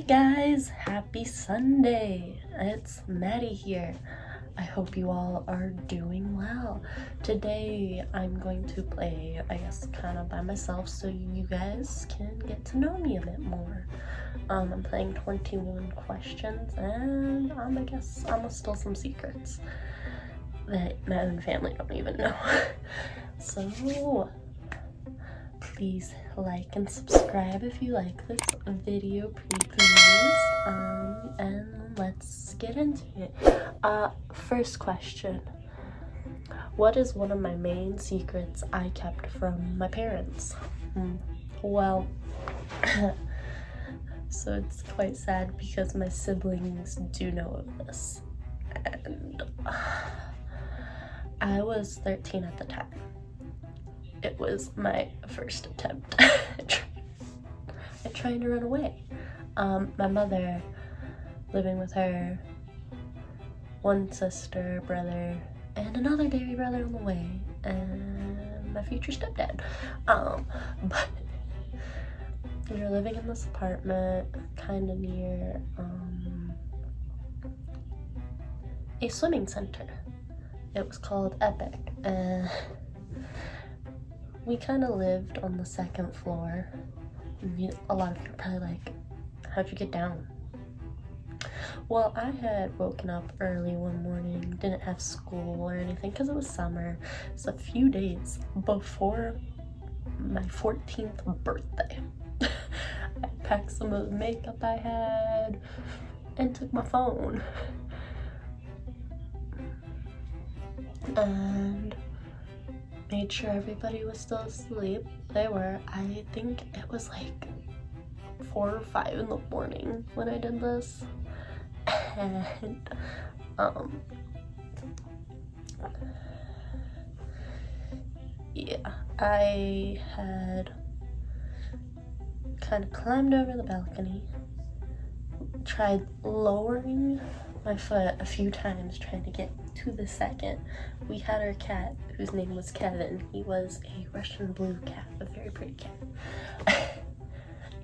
guys, happy Sunday. It's Maddie here. I hope you all are doing well. Today I'm going to play, I guess, kind of by myself so you guys can get to know me a bit more. I'm playing 21 questions and I guess I'm gonna steal some secrets that my own family don't even know. So please like and subscribe if you like this video, please. And let's get into it. First question. What is one of my main secrets I kept from my parents? Well, so it's quite sad because my siblings do know of this. And I was 13 at the time. It was my first attempt at trying to run away. My mother, living with her, one sister, brother, and another baby brother on the way, and my future stepdad. But we were living in this apartment kind of near a swimming center. It was called Epic. We kind of lived on the second floor. A lot of you are probably like, how'd you get down? Well, I had woken up early one morning, didn't have school or anything because it was summer. It's a few days before my 14th birthday. I packed some of the makeup I had and took my phone. And made sure everybody was still asleep. They were. I think it was like 4 or 5 in the morning when I did this. And yeah, I had kind of climbed over the balcony, tried lowering my foot a few times trying to get to the second. We had our cat whose name was Kevin. He was a Russian blue cat, a very pretty cat.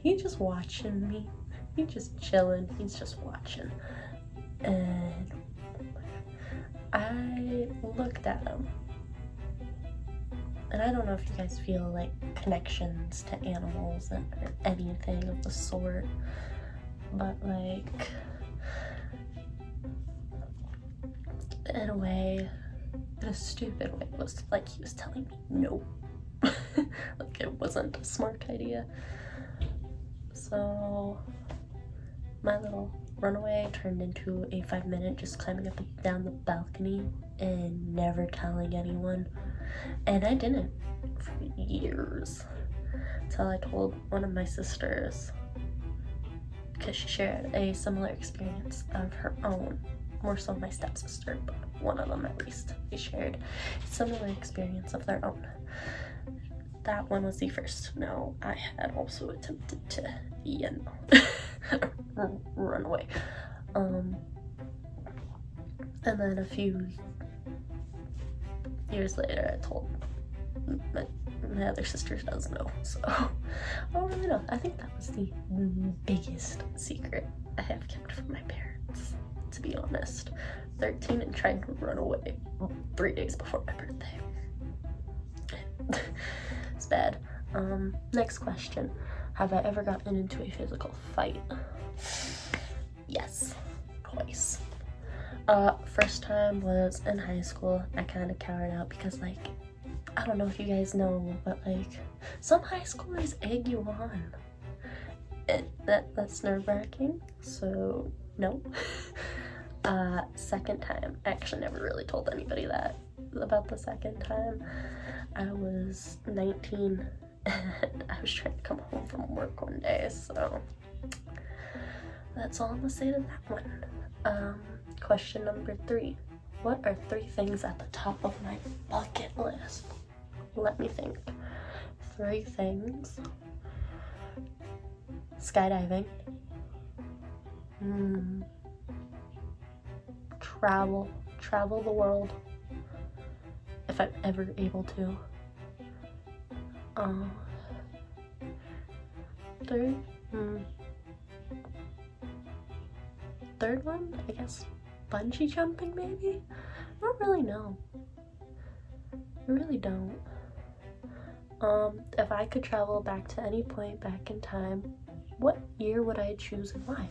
He's just watching me. He's just chilling. He's just watching. And I looked at him. And I don't know if you guys feel like connections to animals or anything of the sort, but like, in a way, in a stupid way, it was like he was telling me no. Like it wasn't a smart idea. So my little runaway turned into a 5-minute just climbing up and down the balcony and never telling anyone. And I didn't for years till I told one of my sisters, because she shared a similar experience of her own. More so my stepsister, but one of them at least. They shared a similar experience of their own. That one was the first to know. I had also attempted to, run away. And then a few years later, I told my other sister does know. So I don't really know. I think that was the biggest secret I have kept from my parents, to be honest. 13 and tried to run away 3 days before my birthday. It's bad. Next question. Have I ever gotten into a physical fight? Yes, twice. First time was in high school. I kind of cowered out because, like, I don't know if you guys know, but like, some high schoolers egg you on. That's nerve-wracking, so no. Second time, I actually never really told anybody that about the second time. I was 19 and I was trying to come home from work one day, so that's all I'm gonna say to that one. Question number 3. What are 3 things at the top of my bucket list? Let me think. 3 things. Skydiving. Travel the world if I'm ever able to. 3. third one, I guess bungee jumping maybe? I don't really know. I really don't. If I could travel back to any point back in time, what year would I choose and why?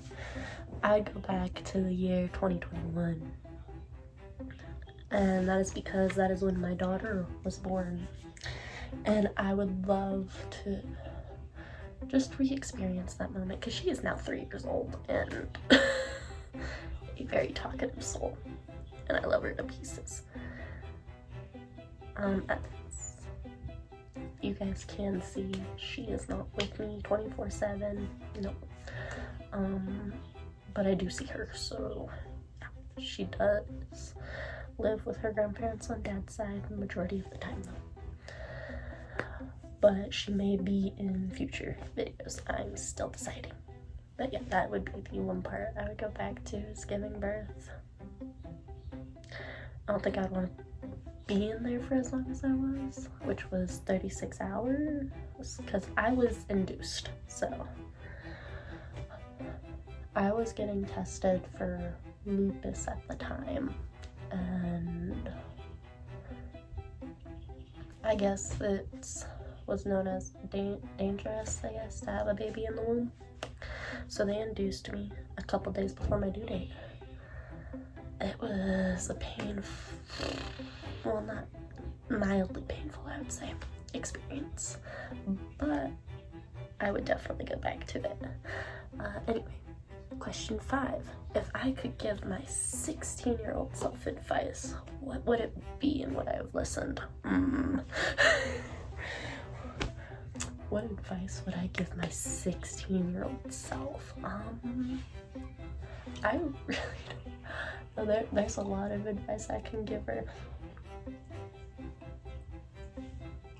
I'd go back to the year 2021. And that is because that is when my daughter was born. And I would love to just re-experience that moment because she is now 3 years old and a very talkative soul. And I love her to pieces. As you guys can see, she is not with me 24/7. No. But I do see her, so she does live with her grandparents on dad's side the majority of the time though. But she may be in future videos. I'm still deciding. But yeah, that would be the one part I would go back to, is giving birth. I don't think I'd want to be in there for as long as I was, which was 36 hours, because I was induced. So I was getting tested for lupus at the time, and I guess it was known as dangerous, I guess, to have a baby in the womb. So they induced me a couple days before my due date. It was a painful, well, not mildly painful, I would say, experience, but I would definitely go back to it. Anyway, question 5. If I could give my 16-year-old self advice, what would it be and would I have listened? What advice would I give my 16-year-old self? I really don't. There's a lot of advice I can give her.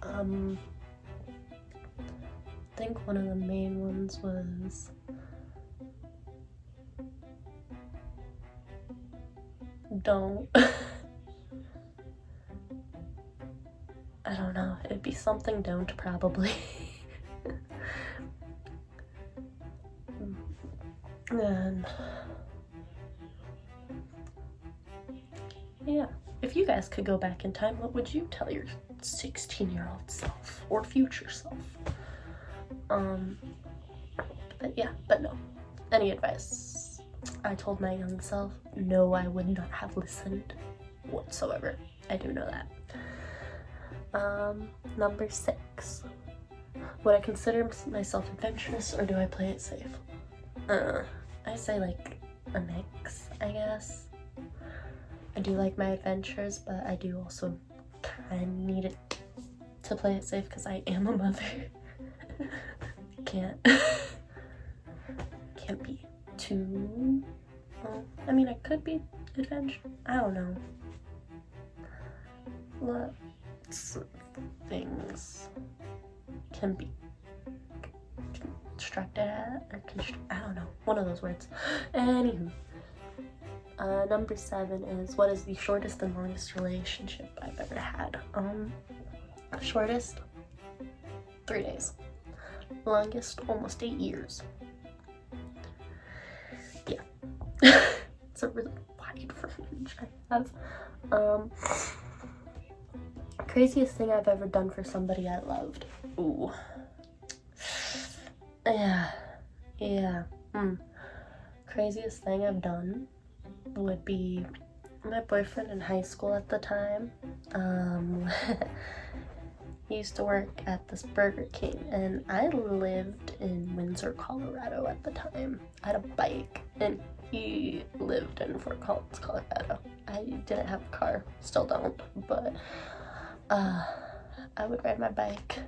I think one of the main ones was don't. I don't know. It'd be something don't probably. And yeah, if you guys could go back in time, what would you tell your 16-year-old self or future self? But no. Any advice? I told my young self, no, I would not have listened whatsoever. I do know that. Number 6. Would I consider myself adventurous or do I play it safe? I say like a mix, I guess. I do like my adventures, but I do also kind of need it to play it safe because I am a mother. Can't be too, well, I mean, I could be adventurous. I don't know. Lots of things can be constructed at, or I don't know, one of those words. Anywho, number 7 is, what is the shortest and longest relationship I've ever had? Shortest, 3 days. Longest, almost 8 years. Yeah. It's a really wide range I have. Craziest thing I've ever done for somebody I loved. Ooh. Yeah. Craziest thing I've done would be my boyfriend in high school at the time. He used to work at this Burger King, and I lived in Windsor, Colorado at the time. I had a bike, and he lived in Fort Collins, Colorado. I didn't have a car, still don't, but I would ride my bike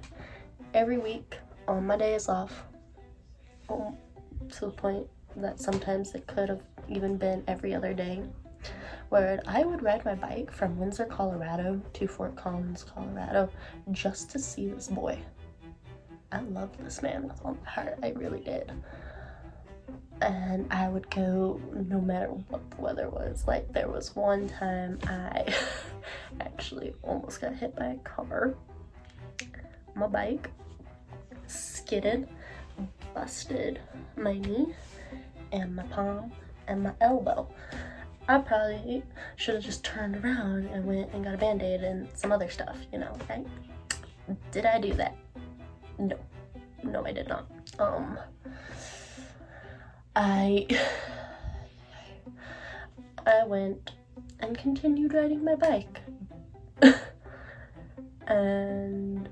every week on my days off, to the point that sometimes it could have even been every other day, where I would ride my bike from Windsor, Colorado to Fort Collins, Colorado, just to see this boy. I loved this man with all my heart, I really did. And I would go no matter what the weather was. Like, there was one time I actually almost got hit by a car. My bike skidded, busted my knee and my palm, and my elbow. I probably should have just turned around and went and got a band-aid and some other stuff, you know, right? Did I do that? No. No, I did not. I went and continued riding my bike. And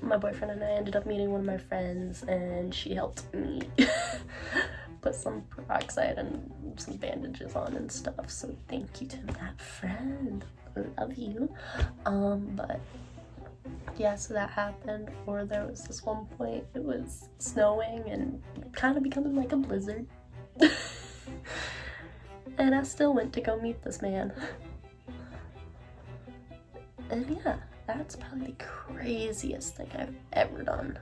my boyfriend and I ended up meeting one of my friends, and she helped me put some peroxide and some bandages on and stuff. So thank you to that friend. Love you. But yeah, so that happened. Or there was this one point, it was snowing and kind of becoming like a blizzard. And I still went to go meet this man. And yeah, that's probably the craziest thing I've ever done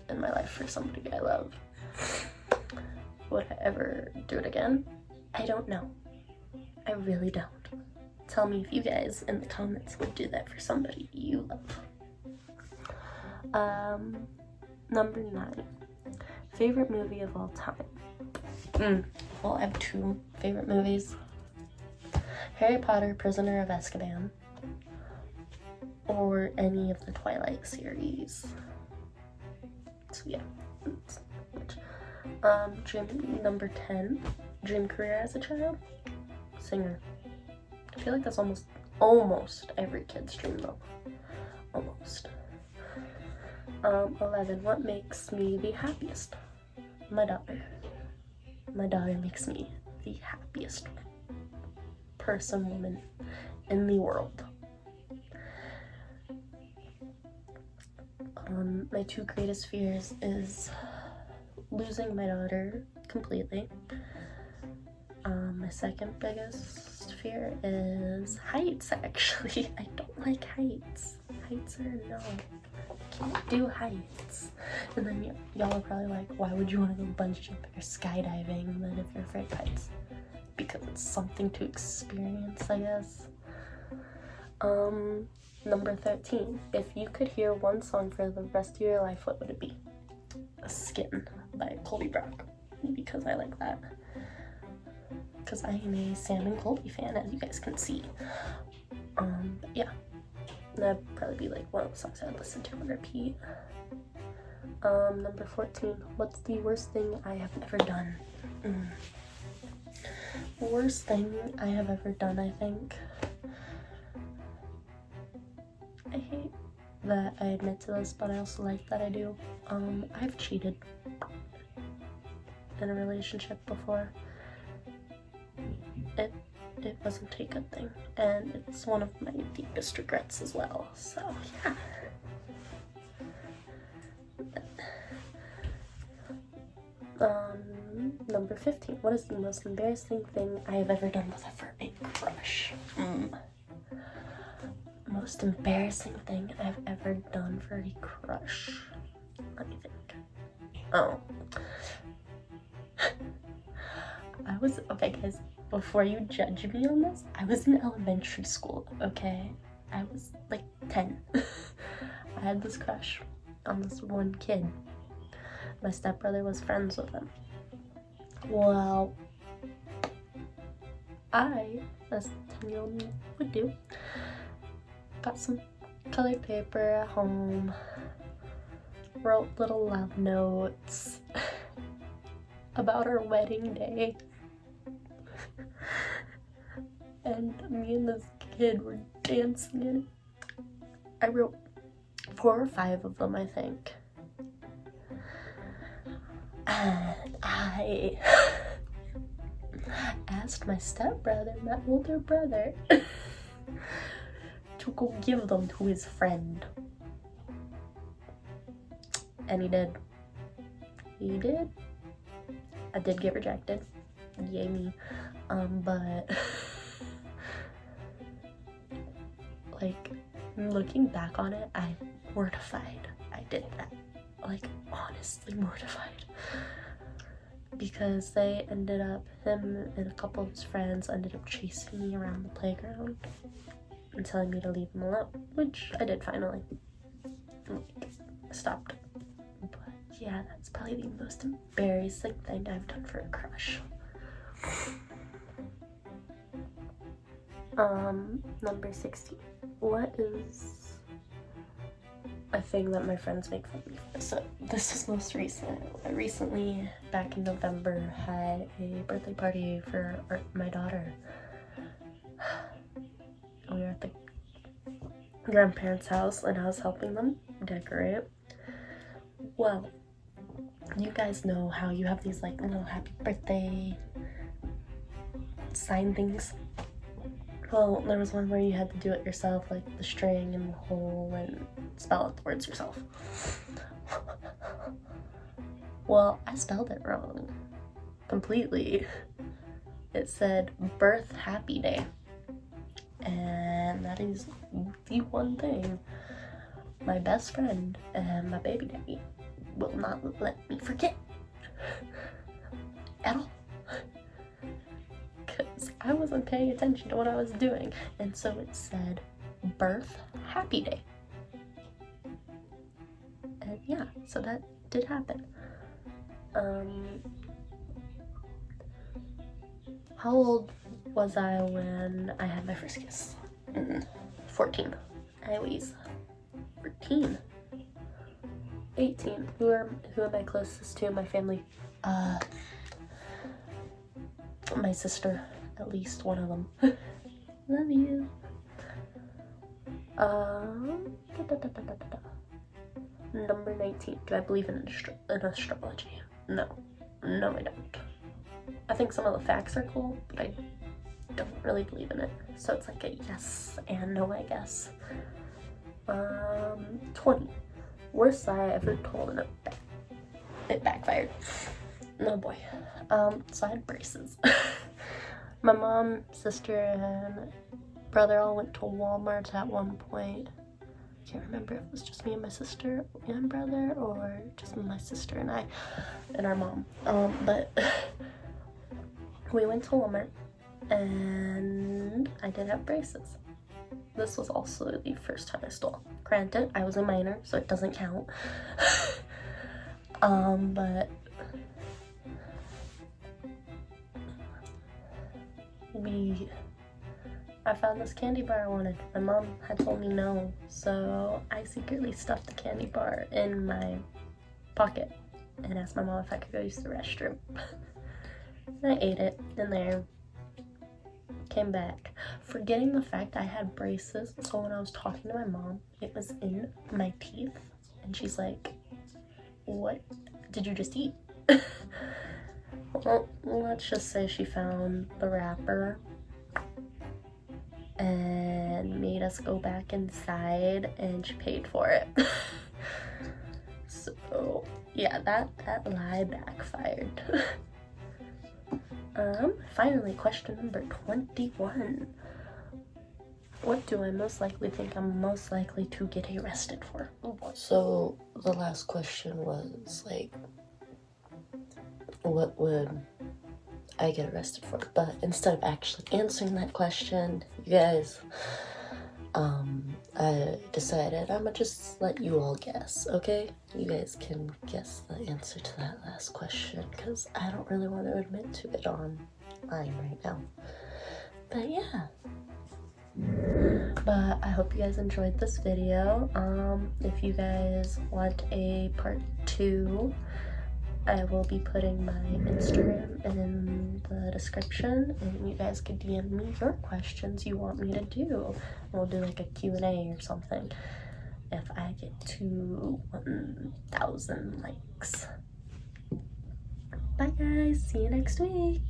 in my life for somebody I love. Would I ever do it again? I don't know. I really don't. Tell me if you guys in the comments would do that for somebody you love. Number 9. Favorite movie of all time. Well, I have 2 favorite movies. Harry Potter, Prisoner of Azkaban, or any of the Twilight series. So yeah. Dream number 10. Dream career as a child? Singer. I feel like that's almost every kid's dream though. Almost. 11. What makes me the happiest? My daughter. My daughter makes me the happiest woman in the world. My 2 greatest fears is losing my daughter completely. My second biggest fear is heights, actually. I don't like heights. Heights are no. Can't do heights. And then y'all are probably like, why would you want to go bungee jumping or skydiving then if you're afraid of heights? Because it's something to experience, I guess. Number 13. If you could hear one song for the rest of your life, what would it be? Skin by Colby Brock. Because I like that. Because I am a Sam and Colby fan, as you guys can see. Yeah. That'd probably be like one of the songs I'd listen to on repeat. Number 14. What's the worst thing I have ever done? Worst thing I have ever done, I think. I hate that I admit to this, but I also like that I do. I've cheated in a relationship before. It wasn't a good thing, and it's one of my deepest regrets as well, so yeah. Number 15. What is the most embarrassing thing I have ever done with a crush? Most embarrassing thing I've ever done for a crush. Let me think. Okay guys, before you judge me on this, I was in elementary school, okay? I was like 10. I had this crush on this one kid. My stepbrother was friends with him. Well, I, as 10-year-old me would do, got some colored paper at home, wrote little love notes about our wedding day, and me and this kid were dancing in it. I wrote 4 or 5 of them, I think. And I asked my stepbrother, my older brother, to go give them to his friend. And he did. He did. I did get rejected. Yay me. But like, looking back on it, I'm mortified I did that. Like, honestly mortified. Because they ended up, him and a couple of his friends ended up chasing me around the playground and telling me to leave them alone, which I did finally. I stopped. But yeah, that's probably the most embarrassing thing I've done for a crush. Number 16. What is a thing that my friends make fun of me for? So this was most recent. I recently, back in November, had a birthday party for my daughter. We were at the grandparents' house and I was helping them decorate. Well, you guys know how you have these like little happy birthday sign things. Well, there was one where you had to do it yourself, like the string and the hole, and spell out the words yourself. Well, I spelled it wrong. Completely. It said birth happy day. And that is the one thing my best friend and my baby daddy will not let me forget. At all. Because I wasn't paying attention to what I was doing. And so it said birth happy day. And yeah, so that did happen. How old was I when I had my first kiss? 14. I was 14. 18. Who am I closest to in my family? My sister, at least one of them. Love you. Number 19. Do I believe in astrology? No, I don't. I think some of the facts are cool, but I don't really believe in it. So it's like a yes and no, I guess. 20. Worst lie I ever told, and it backfired. No boy. So I had braces. My mom, sister, and brother all went to Walmart at one point. I can't remember if it was just me and my sister and brother, or just my sister and I and our mom. But we went to Walmart and I did have braces. This was also the first time I stole. Granted, I was a minor, so it doesn't count. But I found this candy bar I wanted. My mom had told me no, so I secretly stuffed the candy bar in my pocket and asked my mom if I could go use the restroom. And I ate it in there. Came back, forgetting the fact I had braces, so when I was talking to my mom, it was in my teeth, and she's like, "What did you just eat?" Well, let's just say she found the wrapper and made us go back inside, and she paid for it. So yeah, that lie backfired. Finally, question number 21. What do I most likely think I'm most likely to get arrested for? So the last question was like, what would I get arrested for? But instead of actually answering that question, you guys, I decided I'm gonna just let you all guess, okay? You guys can guess the answer to that last question, because I don't really want to admit to it online right now. But yeah. But I hope you guys enjoyed this video. If you guys want a part 2, I will be putting my Instagram in the description, and you guys can DM me your questions you want me to do. We'll do like a Q&A or something if I get to 1,000 likes. Bye guys, see you next week.